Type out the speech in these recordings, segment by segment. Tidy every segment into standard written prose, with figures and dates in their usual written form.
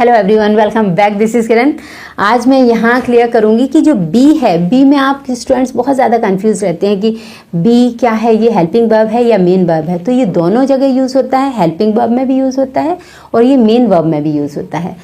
Hello everyone, welcome back. This is Kiran. आज मैं यहाँ क्लियर करूँगी कि जो बी है, बी में आप स्टूडेंट्स बहुत ज़्यादा कंफ्यूज रहते हैं कि बी क्या है, ये हेल्पिंग वर्ब है या मेन वर्ब है। तो ये दोनों जगह यूज़ होता है, हेल्पिंग वर्ब में भी यूज़ होता है और ये मेन वर्ब में भी यूज़ होता है।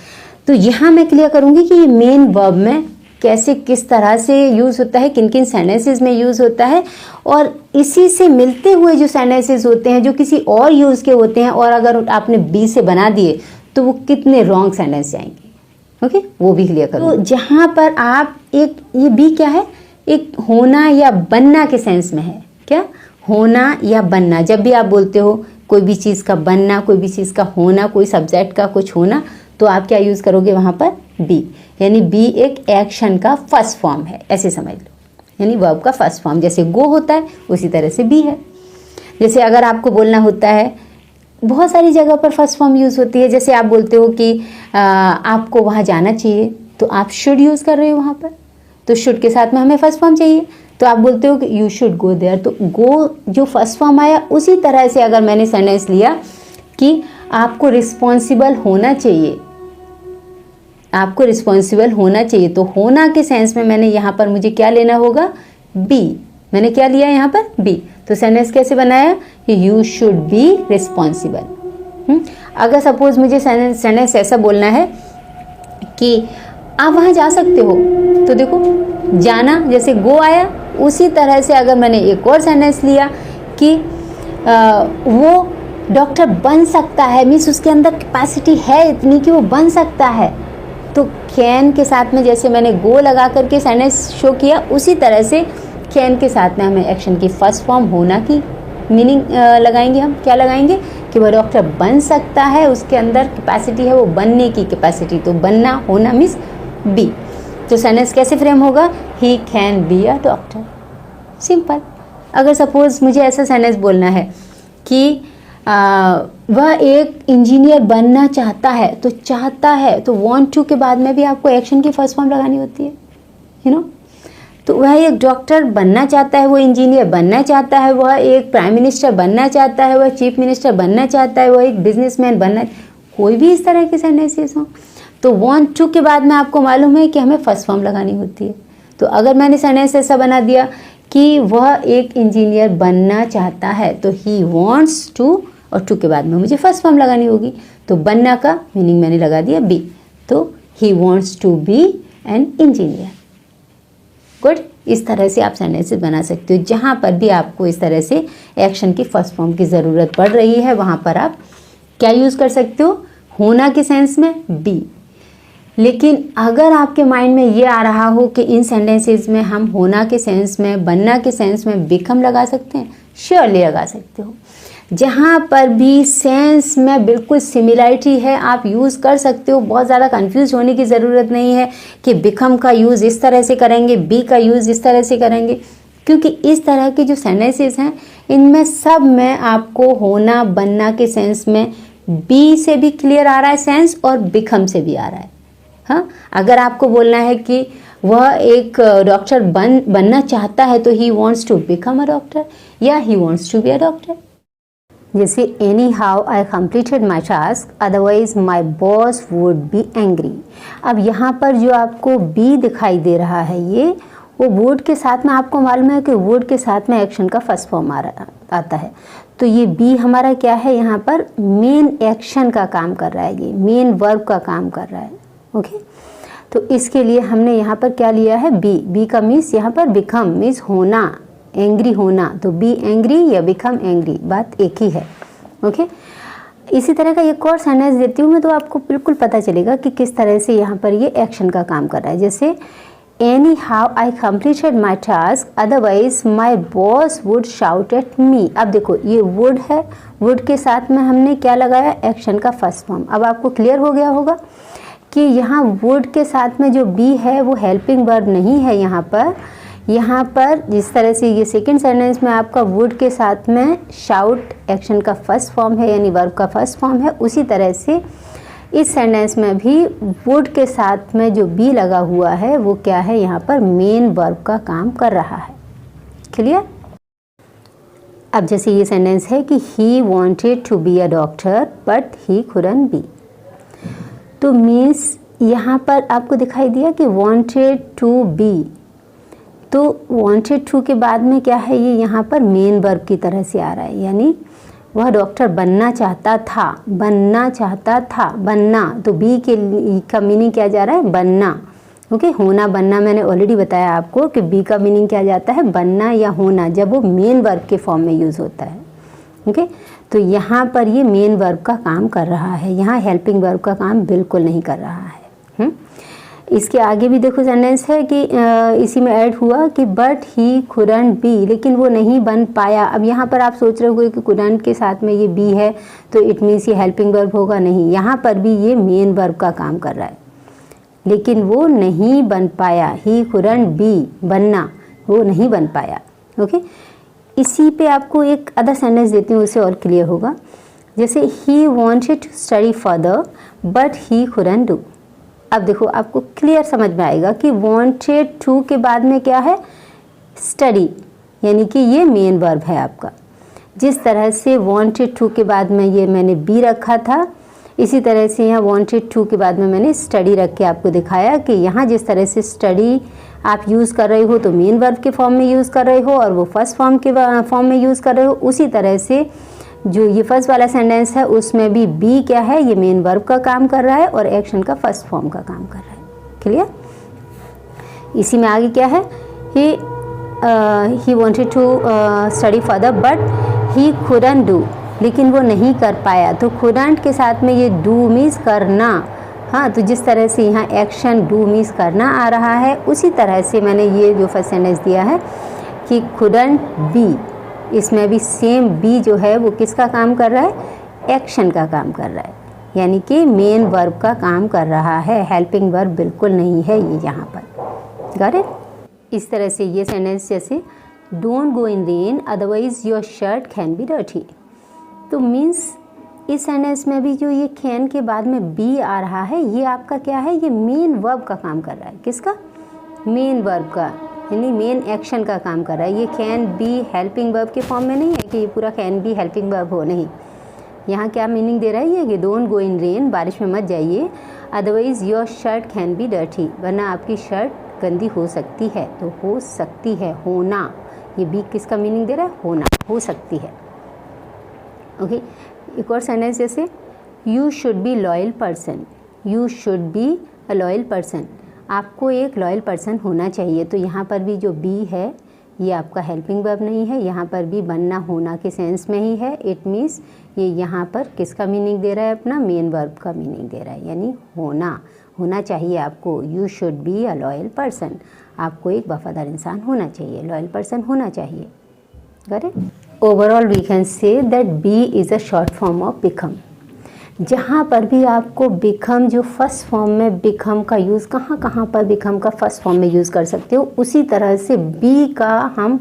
तो यहाँ मैं क्लियर करूँगी कि ये मेन वर्ब में कैसे, किस तरह से यूज़ होता है, किन किन सेंटेंसेस में यूज़ होता है, और इसी से मिलते हुए जो सेंटेंसेस होते हैं जो किसी और यूज़ के होते हैं और अगर आपने बी से बना दिए तो वो कितने रॉन्ग सेंटेंस जाएंगे। ओके, वो भी क्लियर करो। तो जहाँ पर आप एक, ये बी क्या है, एक होना या बनना के सेंस में है। क्या? होना या बनना। जब भी आप बोलते हो कोई भी चीज़ का बनना, कोई भी चीज़ का होना, कोई सब्जेक्ट का कुछ होना, तो आप क्या यूज़ करोगे वहाँ पर? बी। यानी बी एक एक्शन का फर्स्ट फॉर्म है, ऐसे समझ लो। यानी वर्ब का फर्स्ट फॉर्म, जैसे गो होता है उसी तरह से बी है। जैसे अगर आपको बोलना होता है, बहुत सारी जगह पर फर्स्ट फॉर्म यूज़ होती है। जैसे आप बोलते हो कि आपको वहाँ जाना चाहिए, तो आप शुड यूज़ कर रहे हो वहाँ पर, तो शुड के साथ में हमें फर्स्ट फॉर्म चाहिए, तो आप बोलते हो कि यू शुड गो देयर। तो गो जो फर्स्ट फॉर्म आया, उसी तरह से अगर मैंने सेंटेंस लिया कि आपको रिस्पॉन्सिबल होना चाहिए, आपको रिस्पॉन्सिबल होना चाहिए, तो होना के सेंस में मैंने यहाँ पर मुझे क्या लेना होगा? बी। मैंने क्या लिया यहाँ पर? बी। तो सेंटेंस कैसे बनाया? You should be responsible. अगर सपोज मुझे सेंटेंस ऐसा बोलना है कि आप वहाँ जा सकते हो, तो देखो जाना जैसे गो आया, उसी तरह से अगर मैंने एक और सेंटेंस लिया कि वो डॉक्टर बन सकता है, मीन्स उसके अंदर कैपेसिटी है इतनी कि वो बन सकता है, तो कैन के साथ में जैसे मैंने गो लगा करके सेंटेंस शो किया, उसी तरह से कैन के साथ में हमें एक्शन की फर्स्ट फॉर्म होना की मीनिंग लगाएंगे। हम क्या लगाएंगे कि वह डॉक्टर बन सकता है, उसके अंदर कैपेसिटी है, वो बनने की कैपेसिटी। तो बनना, होना मीन्स बी। तो सेंटेंस कैसे फ्रेम होगा? He can be a doctor. Simple. अगर सपोज मुझे ऐसा सेंटेंस बोलना है कि वह एक इंजीनियर बनना चाहता है, तो चाहता है, तो वांट टू के बाद में भी आपको एक्शन की फर्स्ट फॉर्म लगानी होती है, यू नो। तो वह एक डॉक्टर बनना चाहता है, वो इंजीनियर बनना चाहता है, वह एक प्राइम मिनिस्टर बनना चाहता है, वह चीफ मिनिस्टर बनना चाहता है, वह एक बिजनेसमैन बनना, कोई भी इस तरह के सेंटेंसेस हों, तो वांट टू के बाद में आपको मालूम है कि हमें फर्स्ट फॉर्म लगानी होती है। तो अगर मैंने सेंटेंस ऐसा बना दिया कि वह एक इंजीनियर बनना चाहता है, तो ही वॉन्ट्स टू, और टू के बाद में मुझे फर्स्ट फॉर्म लगानी होगी, तो बनना का मीनिंग मैंने लगा दिया बी, तो he wants to be an engineer. Good. इस तरह से आप सेंटेंसेस बना सकते हो। जहाँ पर भी आपको इस तरह से एक्शन की फर्स्ट फॉर्म की ज़रूरत पड़ रही है, वहाँ पर आप क्या यूज़ कर सकते हो? होना के सेंस में बी। लेकिन अगर आपके माइंड में ये आ रहा हो कि इन सेंटेंसेस में हम होना के सेंस में, बनना के सेंस में बिकम लगा सकते हैं, श्योरली लगा सकते हो। जहाँ पर भी सेंस में बिल्कुल सिमिलरिटी है, आप यूज़ कर सकते हो। बहुत ज़्यादा कंफ्यूज होने की ज़रूरत नहीं है कि बिकम का यूज़ इस तरह से करेंगे, बी का यूज़ इस तरह से करेंगे, क्योंकि इस तरह के जो सेंटेंसेस हैं, इनमें सब में आपको होना, बनना के सेंस में बी से भी क्लियर आ रहा है सेंस और बिकम से भी आ रहा है। हाँ, अगर आपको बोलना है कि वह एक डॉक्टर बनना चाहता है, तो he wants to become a doctor, या he wants to be a doctor. जैसे anyhow I completed my task, otherwise my boss would be angry. अब यहाँ पर जो आपको बी दिखाई दे रहा है, ये वो वुड के साथ में, आपको मालूम है कि वुड के साथ में एक्शन का फर्स्ट फॉर्म आता है, तो ये बी हमारा क्या है? यहाँ पर मेन एक्शन का काम कर रहा है, ये मेन वर्ब का काम कर रहा है। ओके, तो इसके लिए हमने यहाँ पर क्या लिया है? बी। बी का मीन्स यहाँ पर बिकम मीन्स होना, एंग्री होना, तो बी एंग्री या बिकम एंग्री, बात एक ही है। ओके, इसी तरह का एक और सेंटेंस देती हूँ मैं, तो आपको बिल्कुल पता चलेगा कि किस तरह से यहाँ पर ये एक्शन का काम कर रहा है। जैसे anyhow I completed my task, otherwise my boss would shout at me. अब देखो ये वुड है, वुड के साथ में हमने क्या लगाया? एक्शन का फर्स्ट फॉर्म। अब आपको क्लियर हो गया होगा कि यहाँ वुड के साथ में जो बी है वो हेल्पिंग वर्ब नहीं है। यहाँ पर जिस तरह से ये सेकंड सेंटेंस में आपका वुड के साथ में शाउट एक्शन का फर्स्ट फॉर्म है, यानी वर्ब का फर्स्ट फॉर्म है, उसी तरह से इस सेंटेंस में भी वुड के साथ में जो बी लगा हुआ है वो क्या है? यहाँ पर मेन वर्ब का काम कर रहा है। क्लियर? अब जैसे ये सेंटेंस है कि he wanted to be a doctor but he couldn't be, तो मीन्स यहाँ पर आपको दिखाई दिया कि वांटेड टू बी, तो वांटेड टू के बाद में क्या है, ये यहाँ पर मेन वर्ब की तरह से आ रहा है, यानी वह डॉक्टर बनना चाहता था, बनना चाहता था, बनना, तो बी के का मीनिंग क्या जा रहा है, बनना। ओके, होना बनना मैंने ऑलरेडी बताया आपको कि बी का मीनिंग क्या जाता है, बनना या होना, जब वो मेन वर्ब के फॉर्म में यूज़ होता है। ओके, तो यहाँ पर ये मेन वर्ब का काम कर रहा है, यहाँ हेल्पिंग वर्ब का काम बिल्कुल नहीं कर रहा है। इसके आगे भी देखो सेंटेंस है कि इसी में ऐड हुआ कि बट ही कुडंट बी, लेकिन वो नहीं बन पाया। अब यहाँ पर आप सोच रहे हो कि कुडंट के साथ में ये बी है तो इट मीन्स ये हेल्पिंग वर्ब होगा, नहीं, यहाँ पर भी ये मेन वर्ब का काम कर रहा है, लेकिन वो नहीं बन पाया, ही कुडंट बी, बनना, वो नहीं बन पाया। ओके, इसी पे आपको एक अदर सेंटेंस देती हूँ, उससे और क्लियर होगा। जैसे he wanted to study further but he couldn't do. अब देखो आपको क्लियर समझ में आएगा कि वांटेड टू के बाद में क्या है, स्टडी, यानी कि ये मेन वर्ब है आपका। जिस तरह से वांटेड टू के बाद में ये मैंने बी रखा था, इसी तरह से यहाँ वांटेड टू के बाद में मैंने स्टडी रख के आपको दिखाया कि यहाँ जिस तरह से स्टडी आप यूज़ कर रहे हो तो मेन वर्ब के फॉर्म में यूज़ कर रहे हो और वो फर्स्ट फॉर्म के फॉर्म में यूज़ कर रहे हो, उसी तरह से जो ये फर्स्ट वाला सेंटेंस है उसमें भी बी क्या है, ये मेन वर्ब का काम कर रहा है और एक्शन का फर्स्ट फॉर्म का काम कर रहा है। क्लियर? इसी में आगे क्या है, he wanted to study further but he couldn't do, लेकिन वो नहीं कर पाया। तो कुडंट के साथ में ये डू मीन्स करना। हाँ, तो जिस तरह से यहाँ एक्शन डू मीन्स करना आ रहा है, उसी तरह से मैंने ये जो फर्स्ट सेंटेंस दिया है कि कुडंट बी, इसमें भी सेम बी जो है वो किसका काम कर रहा है, एक्शन का काम कर रहा है, यानी कि मेन वर्ब का काम कर रहा है, हेल्पिंग वर्ब बिल्कुल नहीं है ये यहाँ पर। Got it? इस तरह से ये सेंटेंस जैसे don't go in rain otherwise your shirt can be dirty, तो मीन्स इस सेंटेंस में भी जो ये कैन के बाद में बी आ रहा है, ये आपका क्या है, ये मेन वर्ब का काम कर रहा है। किसका? मेन वर्ब का, यानी मेन एक्शन का काम कर रहा है। ये कैन बी हेल्पिंग वर्ब के फॉर्म में नहीं है कि ये पूरा कैन बी हेल्पिंग वर्ब हो, नहीं। यहाँ क्या मीनिंग दे रहा है ये कि डोंट गो इन रेन, बारिश में मत जाइए, otherwise your shirt can be dirty, वरना आपकी शर्ट गंदी हो सकती है। तो हो सकती है, होना, ये बी किसका मीनिंग दे रहा है, होना, हो सकती है। ओके, एक और सेंटेंस जैसे you should be loyal person, you should be a loyal person, आपको एक लॉयल पर्सन होना चाहिए। तो यहाँ पर भी जो बी है ये आपका हेल्पिंग वर्ब नहीं है, यहाँ पर भी बनना होना के सेंस में ही है। इट मीन्स ये यहाँ पर किसका मीनिंग दे रहा है, अपना मेन वर्ब का मीनिंग दे रहा है, यानी होना, होना चाहिए आपको। You should be a loyal person, आपको एक वफादार इंसान होना चाहिए, लॉयल पर्सन होना चाहिए। Got it? Overall we can say that be is a short form of become. जहाँ पर भी आपको बिकम जो फर्स्ट फॉर्म में बिकम का यूज़ कहाँ पर बिकम का फर्स्ट फॉर्म में यूज़ कर सकते हो, उसी तरह से बी का हम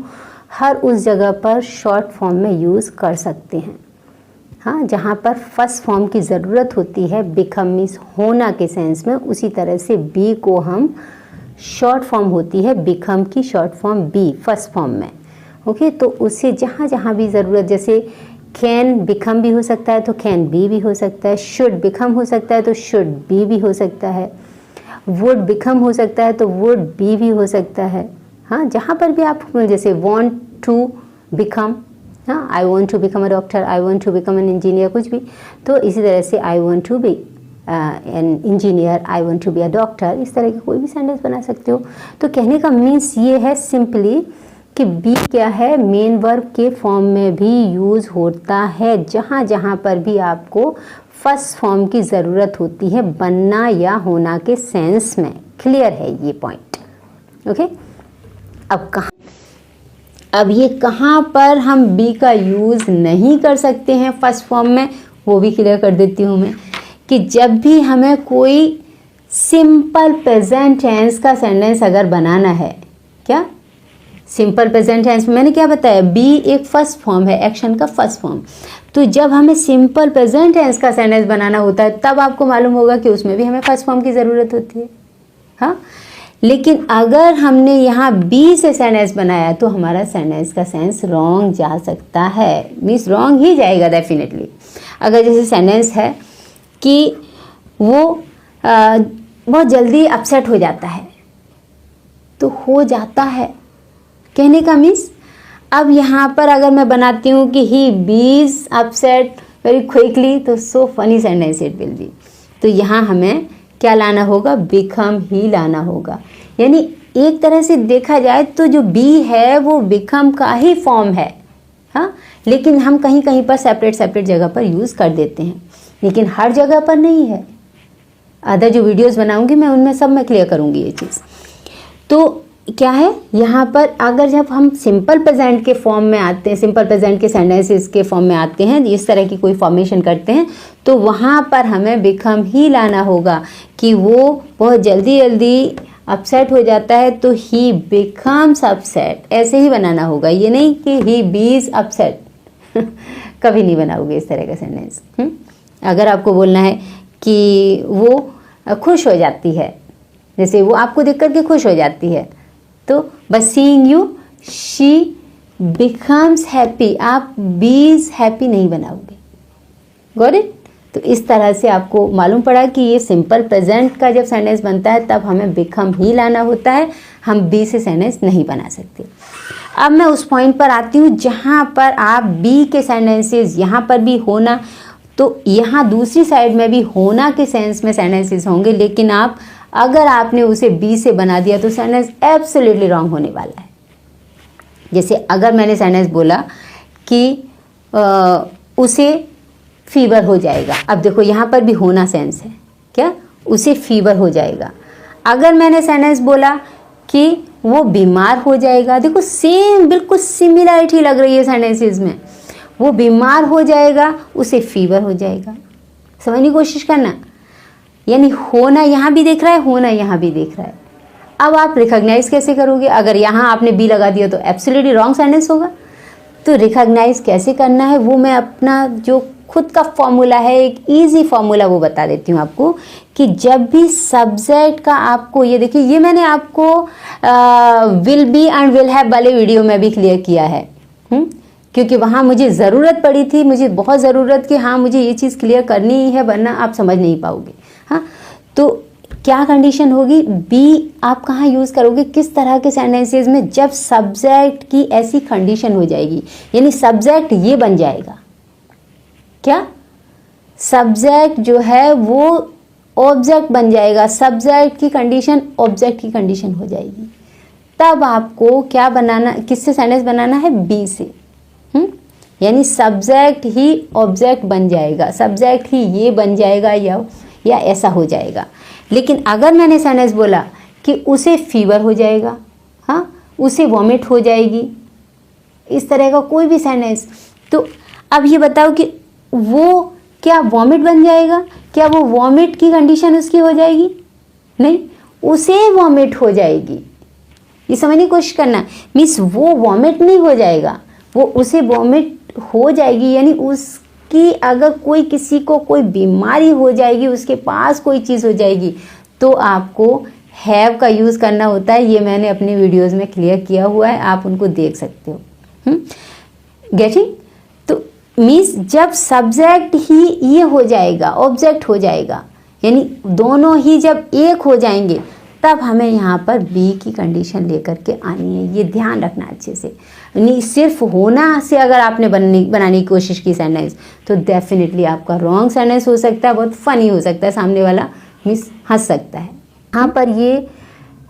हर उस जगह पर शॉर्ट फॉर्म में यूज़ कर सकते हैं। हाँ, जहाँ पर फर्स्ट फॉर्म की ज़रूरत होती है बिकम मीन्स होना के सेंस में, उसी तरह से बी को हम शॉर्ट फॉर्म होती है बिकम की short form be first form में। ओके, तो उससे जहाँ जहाँ भी ज़रूरत, जैसे कैन बिकम भी हो सकता है तो कैन बी भी हो सकता है, शुड बिकम हो सकता है तो शुड बी भी हो सकता है, वुड बिकम हो सकता है तो वुड बी भी हो सकता है। हाँ, जहाँ पर भी आप जैसे वांट टू बिकम, हाँ, I want to become a doctor, I want to become an engineer, कुछ भी, तो इसी तरह से I want to be an engineer, I want to be a doctor, इस तरह के कोई भी सेंटेंस बना सकते हो। तो कहने का मीन्स ये है सिंपली कि बी क्या है, मेन वर्ब के फॉर्म में भी यूज़ होता है जहाँ जहाँ पर भी आपको फर्स्ट फॉर्म की ज़रूरत होती है बनना या होना के सेंस में। क्लियर है ये पॉइंट? ओके, अब ये कहाँ पर हम बी का यूज़ नहीं कर सकते हैं फर्स्ट फॉर्म में, वो भी क्लियर कर देती हूँ मैं, कि जब भी हमें कोई सिंपल प्रेजेंट टेंस का सेंटेंस अगर बनाना है, क्या सिंपल प्रेजेंट टेंस में मैंने क्या बताया, बी एक फर्स्ट फॉर्म है, एक्शन का फर्स्ट फॉर्म। तो जब हमें सिंपल प्रेजेंट टेंस का सेंटेंस बनाना होता है तब आपको मालूम होगा कि उसमें भी हमें फर्स्ट फॉर्म की ज़रूरत होती है। हाँ, लेकिन अगर हमने यहाँ बी से सेंटेंस बनाया तो हमारा सेंटेंस का सेंस रॉन्ग जा सकता है, मीन्स रॉन्ग ही जाएगा डेफिनेटली। अगर जैसे सेंटेंस है कि वो बहुत जल्दी अपसेट हो जाता है, तो हो जाता है कहने का मीन्स। अब यहाँ पर अगर मैं बनाती हूँ कि ही बीज अपसेट वेरी क्विकली, तो so funny sentence it will be. तो यहाँ हमें क्या लाना होगा, बिकम ही लाना होगा। यानी एक तरह से देखा जाए तो जो बी है वो बिकम का ही फॉर्म है, हाँ, लेकिन हम कहीं कहीं पर सेपरेट जगह पर यूज़ कर देते हैं, लेकिन हर जगह पर नहीं है। अदर जो वीडियोस बनाऊंगी मैं उनमें सब मैं क्लियर करूंगी ये चीज़। तो क्या है यहाँ पर, अगर जब हम सिंपल प्रेजेंट के फॉर्म में आते हैं, सिंपल प्रेजेंट के सेंटेंसेस के फॉर्म में आते हैं, इस तरह की कोई फॉर्मेशन करते हैं, तो वहाँ पर हमें बिकम ही लाना होगा कि वो बहुत जल्दी अपसेट हो जाता है, तो ही बिकम्स अपसेट, ऐसे ही बनाना होगा। ये नहीं कि ही बीज अपसेट कभी नहीं बनाओगे इस तरह का सेंटेंस। अगर आपको बोलना है कि वो खुश हो जाती है, जैसे वो आपको देख करके खुश हो जाती है, तो बस seeing you she becomes happy, आप बीज हैप्पी नहीं बनाओगे। Got it? तो इस तरह से आपको मालूम पड़ा कि ये सिंपल प्रेजेंट का जब सेंटेंस बनता है तब हमें बिकम ही लाना होता है, हम बी से सेंटेंस नहीं बना सकते। अब मैं उस पॉइंट पर आती हूँ जहाँ पर आप बी के सेंटेंसेस, यहाँ पर भी होना, तो यहाँ दूसरी साइड में भी होना के सेंस में सेंटेंसेस होंगे, लेकिन आप अगर आपने उसे बी से बना दिया तो सेंटेंस एब्सोल्युटली रॉन्ग होने वाला है। जैसे अगर मैंने सेंटेंस बोला कि उसे फीवर हो जाएगा, अब देखो यहाँ पर भी होना सेंस है क्या, उसे फीवर हो जाएगा। अगर मैंने सेंटेंस बोला कि वो बीमार हो जाएगा, देखो सेम बिल्कुल सिमिलरिटी लग रही है सेंटेंसेस में, वो बीमार हो जाएगा, उसे फीवर हो जाएगा। समझने की कोशिश करना, यानी होना यहाँ भी देख रहा है, होना यहाँ भी देख रहा है। अब आप रिकॉग्नाइज कैसे करोगे? अगर यहाँ आपने बी लगा दिया तो एब्सोल्युटली रॉन्ग सेंटेंस होगा। तो रिकॉग्नाइज कैसे करना है वो मैं अपना जो खुद का फॉर्मूला है, एक इजी फॉर्मूला वो बता देती हूँ आपको, कि जब भी सब्जेक्ट का आपको, ये देखिए ये मैंने आपको will be and will have वाले वीडियो में भी क्लियर किया है, क्योंकि वहाँ मुझे ज़रूरत पड़ी थी, मुझे बहुत ज़रूरत कि हाँ मुझे ये चीज़ क्लियर करनी ही है, वरना आप समझ नहीं पाओगे। हाँ, तो क्या कंडीशन होगी, बी आप कहाँ यूज़ करोगे, किस तरह के सेंटेंसेस में, जब सब्जेक्ट की ऐसी कंडीशन हो जाएगी, यानी सब्जेक्ट ये बन जाएगा, क्या सब्जेक्ट जो है वो ऑब्जेक्ट बन जाएगा, सब्जेक्ट की कंडीशन ऑब्जेक्ट की कंडीशन हो जाएगी। तब आपको क्या बनाना, किससे सेंटेंस बनाना है, बी से। यानी सब्जेक्ट ही ऑब्जेक्ट बन जाएगा, सब्जेक्ट ही ये बन जाएगा या ऐसा हो जाएगा। लेकिन अगर मैंने सेंटेंस बोला कि उसे फीवर हो जाएगा, हाँ, उसे वॉमिट हो जाएगी, इस तरह का कोई भी सेंटेंस, तो अब ये बताओ कि वो क्या वॉमिट बन जाएगा, क्या वो वॉमिट की कंडीशन उसकी हो जाएगी? नहीं, उसे वॉमिट हो जाएगी। ये समझने की कोशिश करना, मीन्स वो वॉमिट नहीं हो जाएगा, वो उसे वॉमिट हो जाएगी। यानी उसकी अगर कोई किसी को कोई बीमारी हो जाएगी, उसके पास कोई चीज़ हो जाएगी, तो आपको हैव का यूज़ करना होता है। ये मैंने अपने वीडियोस में क्लियर किया हुआ है, आप उनको देख सकते हो। गेटिंग? तो मीन्स जब सब्जेक्ट ही ये हो जाएगा, ऑब्जेक्ट हो जाएगा, यानी दोनों ही जब एक हो जाएंगे, तब हमें यहाँ पर बी की कंडीशन लेकर के आनी है। ये ध्यान रखना अच्छे से। नहीं सिर्फ होना से अगर आपने बनाने की कोशिश की सेंटेंस, तो डेफिनेटली आपका रॉन्ग सेंटेंस हो सकता है, बहुत फनी हो सकता है, सामने वाला मिस हंस सकता है। यहाँ पर ये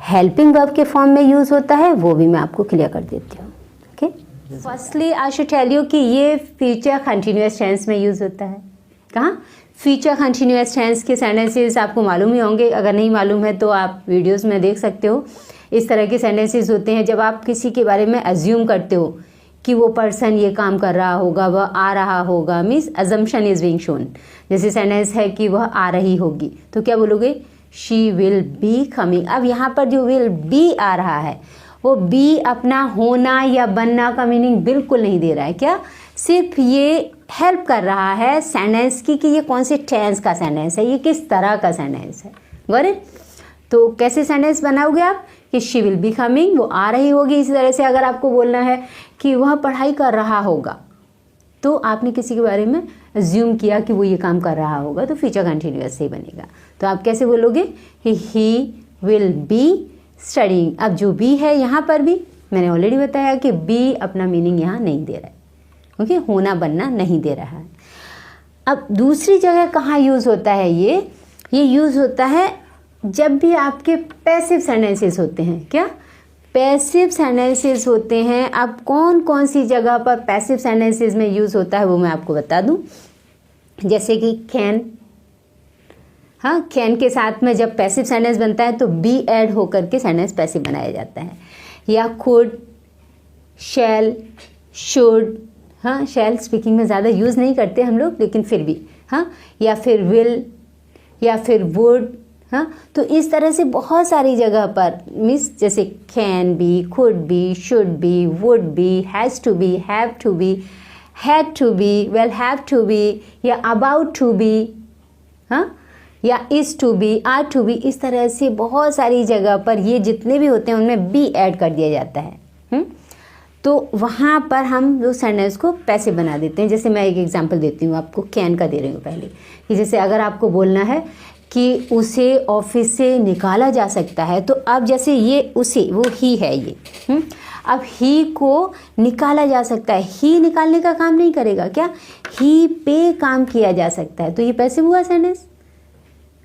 हेल्पिंग वर्ब के फॉर्म में यूज़ होता है, वो भी मैं आपको क्लियर कर देती हूँ। Okay, firstly I should tell you कि ये फ्यूचर कंटिन्यूअस टेंस में यूज़ होता है। कहाँ? फ्यूचर कंटिन्यूअस टेंस के सेंटेंसेस आपको मालूम ही होंगे, अगर नहीं मालूम है तो आप वीडियोस में देख सकते हो। इस तरह के सेंटेंसेस होते हैं जब आप किसी के बारे में अज्यूम करते हो कि वो पर्सन ये काम कर रहा होगा, वह आ रहा होगा, means assumption is being shown. जैसे सेंटेंस है कि वह आ रही होगी, तो क्या बोलोगे, शी विल बी कमिंग। अब यहाँ पर जो विल बी आ रहा है, वो बी अपना होना या बनना का मीनिंग बिल्कुल नहीं दे रहा है। क्या? सिर्फ ये हेल्प कर रहा है सेंटेंस की कि ये कौन से टेंस का सेंटेंस है, ये किस तरह का सेंटेंस है। Got it? तो कैसे सेंटेंस बनाओगे आप कि शी विल बी कमिंग, वो आ रही होगी। इसी तरह से अगर आपको बोलना है कि वह पढ़ाई कर रहा होगा, तो आपने किसी के बारे में अज्यूम किया कि वो ये काम कर रहा होगा, तो फ्यूचर कंटिन्यूअस ही बनेगा। तो आप कैसे बोलोगे कि ही विल बी स्टडीइंग। अब जो बी है यहाँ पर भी मैंने ऑलरेडी बताया कि बी अपना मीनिंग यहाँ नहीं दे रहा है, ओके, होना बनना नहीं दे रहा है। अब दूसरी जगह कहाँ यूज़ होता है ये यूज़ होता है जब भी आपके पैसिव सेंटेंसेस होते हैं। क्या पैसिव सेंटेंसेस होते हैं। अब कौन कौन सी जगह पर पैसिव सेंटेंसेस में यूज़ होता है वो मैं आपको बता दूं। जैसे कि कैन, हाँ, कैन के साथ में जब पैसिव सेंटेंस बनता है तो बी ऐड होकर के सेंटेंस पैसिव बनाया जाता है। या कुड, शैल, शुड, हाँ, शैल स्पीकिंग में ज़्यादा यूज़ नहीं करते हम लोग, लेकिन फिर भी, हाँ, या फिर विल, या फिर वुड, हाँ। तो इस तरह से बहुत सारी जगह पर मीन्स जैसे can be, could be, should be, would be, has to be, have to be, had to be, will have to be, या अबाउट टू बी, हाँ, या is to be, are to be, इस तरह से बहुत सारी जगह पर ये जितने भी होते हैं उनमें बी ऐड कर दिया जाता है। तो वहाँ पर हम जो सेंटेंस को पैसिव बना देते हैं। जैसे मैं एक एग्जांपल देती हूँ आपको, कैन का दे रही हूँ पहले, कि जैसे अगर आपको बोलना है कि उसे ऑफिस से निकाला जा सकता है, तो अब जैसे ये उसे, वो ही है ये, अब ही को निकाला जा सकता है, ही निकालने का काम नहीं करेगा, क्या ही पे काम किया जा सकता है, तो ये पैसिव हुआ सेंटेंस।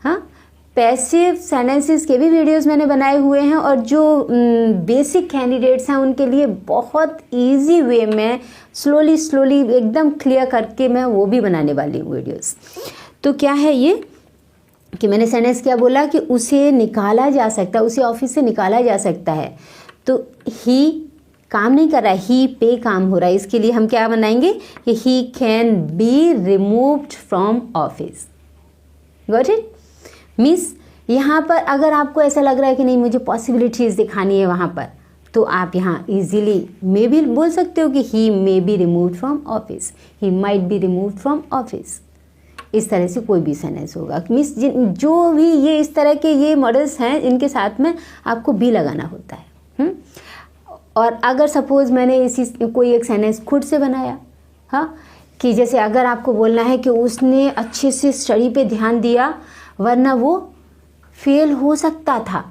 हाँ, पैसिव सेंटेंसेस के भी वीडियोस मैंने बनाए हुए हैं, और जो बेसिक कैंडिडेट्स हैं उनके लिए बहुत इजी वे में स्लोली एकदम क्लियर करके मैं वो भी बनाने वाली हूँ वीडियोस। तो क्या है ये कि मैंने सेंटेंस क्या बोला कि उसे निकाला जा सकता है, उसे ऑफिस से निकाला जा सकता है, तो ही काम नहीं कर रहा है, ही पे काम हो रहा है। इसके लिए हम क्या बनाएंगे कि he can be removed from office. Got it? Means यहाँ पर अगर आपको ऐसा लग रहा है कि नहीं मुझे पॉसिबिलिटीज़ दिखानी है वहाँ पर, तो आप यहाँ इजीली मे बी बोल सकते हो कि he may be removed from office, he might be removed from office. इस तरह से कोई भी सेंटेंस होगा। मीन्स जो भी ये इस तरह के ये मॉडल्स हैं, इनके साथ में आपको बी लगाना होता है। और अगर सपोज़ मैंने इसी कोई एक सेंटेंस खुद से बनाया, हाँ, कि जैसे अगर आपको बोलना है कि उसने अच्छे से स्टडी पे ध्यान दिया वरना वो फेल हो सकता था,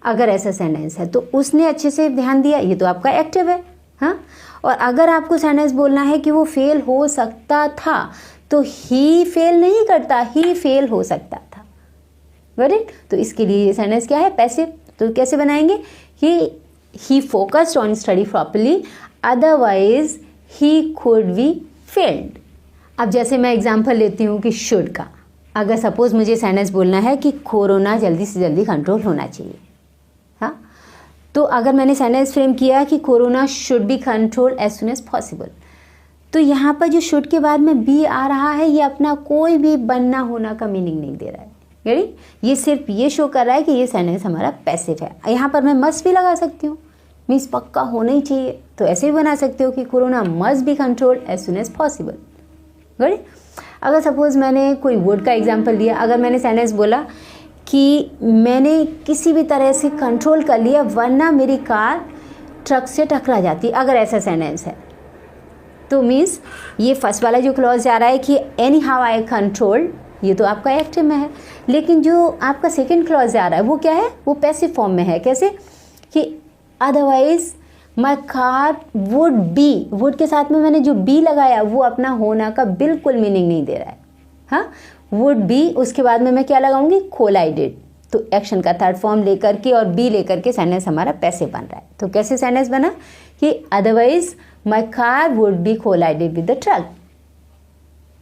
अगर ऐसा सेंटेंस है तो उसने अच्छे से ध्यान दिया, ये तो आपका एक्टिव है, हाँ। और अगर आपको सेंटेंस बोलना है कि वो फेल हो सकता था, तो ही फेल नहीं करता, ही फेल हो सकता था। Got it? तो इसके लिए ये सेंटेंस क्या है? पैसिव। तो कैसे बनाएंगे कि he focused on study properly, otherwise he could be failed. अब जैसे मैं एग्जांपल लेती हूँ कि शुड का, अगर सपोज मुझे सेंटेंस बोलना है कि कोरोना जल्दी से जल्दी कंट्रोल होना चाहिए, हाँ, तो अगर मैंने सेंटेंस फ्रेम किया कि corona should be control as soon as possible, तो यहाँ पर जो शुड के बाद में बी आ रहा है, ये अपना कोई भी बनना होना का मीनिंग नहीं दे रहा है। रेडी? ये सिर्फ ये शो कर रहा है कि ये सेंटेंस हमारा पैसिव है। यहाँ पर मैं मस्ट भी लगा सकती हूँ, मीन्स पक्का होना ही चाहिए, तो ऐसे भी बना सकते हो कि corona must be control as soon as possible. Got? अगर सपोज मैंने कोई वर्ड का एग्जाम्पल लिया, अगर मैंने सेंटेंस बोला कि मैंने किसी भी तरह से कंट्रोल कर लिया वरना मेरी कार ट्रक से टकरा जाती, अगर ऐसा सेंटेंस है, तो मीन्स ये फर्स्ट वाला जो क्लॉज जा रहा है कि एनी हाउ आई कंट्रोल, ये तो आपका एक्टिव में है। लेकिन जो आपका सेकंड क्लॉज जा रहा है वो क्या है? वो पैसिव फॉर्म में है। कैसे? कि otherwise my car would be, would के साथ में मैंने जो बी लगाया वो अपना होना का बिल्कुल मीनिंग नहीं दे रहा है। हाँ, वुड बी, उसके बाद में मैं क्या लगाऊंगी? कोलाइडेड। तो एक्शन का थर्ड फॉर्म लेकर के और बी लेकर के सेंटेंस हमारा पैसिव बन रहा है। तो कैसे सेंटेंस बना कि otherwise my car would be collided with the truck.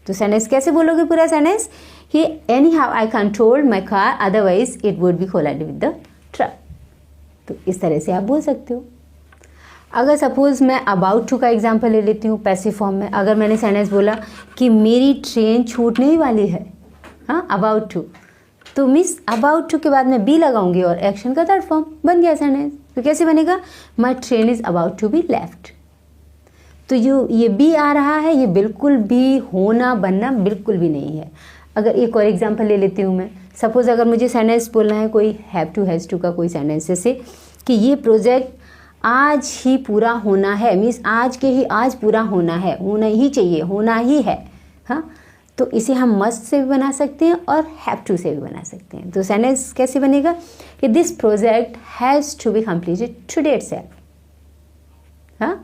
तो सेंटेंस कैसे बोलोगे पूरा सेंटेंस कि any how I control my car otherwise it would be collided with the truck. तो इस तरह से आप बोल सकते हो। अगर सपोज मैं अबाउट टू का एग्जांपल ले लेती हूँ पैसिव फॉर्म में, अगर मैंने सेंटेंस बोला कि मेरी ट्रेन छूटने ही वाली है, हाँ, अबाउट टू, तो मिस अबाउट टू के बाद मैं बी लगाऊंगी और एक्शन का थर्ड फॉर्म बन गया सेंटेंस। तो कैसे बनेगा? My train is about to be left. तो ये बी आ रहा है, ये बिल्कुल भी होना बनना बिल्कुल भी नहीं है। अगर एक और एग्जांपल ले लेती हूँ मैं, सपोज अगर मुझे सेंटेंस बोलना है कोई हैव टू हैज़ टू का कोई सेंटेंस, जैसे कि ये प्रोजेक्ट आज ही पूरा होना है, मीन्स आज के ही आज पूरा होना है, होना ही चाहिए, होना ही है। हाँ, तो इसे हम मस्ट से भी बना सकते हैं और हैव टू से भी बना सकते हैं। तो सेंटेंस कैसे बनेगा कि this project has to be completed today itself, हाँ,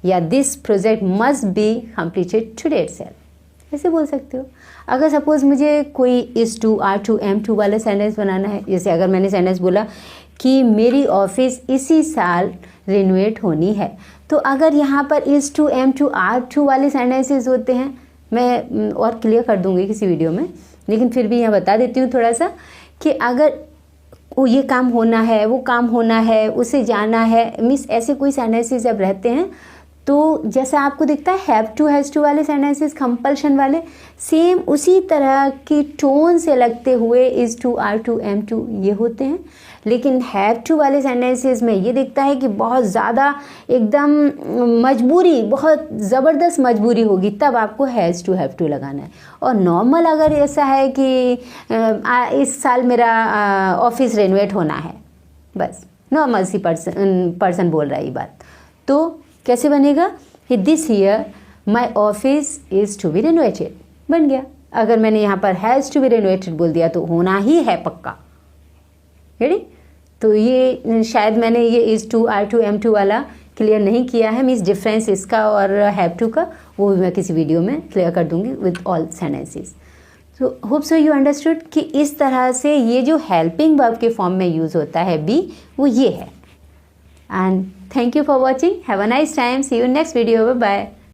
या this project must be completed today itself, ऐसे बोल सकते हो। अगर सपोज मुझे कोई is to, are to, am to वाला सेंटेंस बनाना है, जैसे अगर मैंने सेंटेंस बोला कि मेरी ऑफिस इसी साल रिनोवेट होनी है, तो अगर यहाँ पर is to, am to, are to वाले सेंटेंसेस होते हैं, मैं और क्लियर कर दूंगी किसी वीडियो में, लेकिन फिर भी यहाँ बता देती हूँ थोड़ा सा कि अगर वो ये काम होना है, वो काम होना है, उसे जाना है, मीन्स ऐसे कोई सेंटेंसेस जब रहते हैं तो जैसा आपको दिखता है हैव टू, हैज़ टू वाले सेंटेंसेस कंपल्शन वाले, सेम उसी तरह की टोन से लगते हुए is to, are to, am to ये होते हैं। लेकिन हैव टू वाले सेंटेंसेस में ये दिखता है कि बहुत ज़्यादा एकदम मजबूरी, बहुत ज़बरदस्त मजबूरी होगी, तब आपको हैज़ टू, हैव टू लगाना है। और नॉर्मल अगर ऐसा है कि इस साल मेरा ऑफिस रेनोवेट होना है, बस नॉर्मल सी पर्सन बोल रहा है ये बात, तो कैसे बनेगा कि this year my office is to be renovated, बन गया। अगर मैंने यहाँ पर हैज़ टू बी रेनोवेटेड बोल दिया तो होना ही है पक्का, रेडी। तो ये शायद मैंने ये is to, are to, am to वाला क्लियर नहीं किया है, मीन्स डिफरेंस इसका और हैव टू का, वो भी मैं किसी वीडियो में क्लियर कर दूंगी विद ऑल सेंटेंसेस। तो होप सो यू अंडरस्टूड कि इस तरह से ये जो हेल्पिंग वर्ब के फॉर्म में यूज़ होता है बी, वो ये है। And thank you for watching. Have a nice time. See you in next video. Bye bye.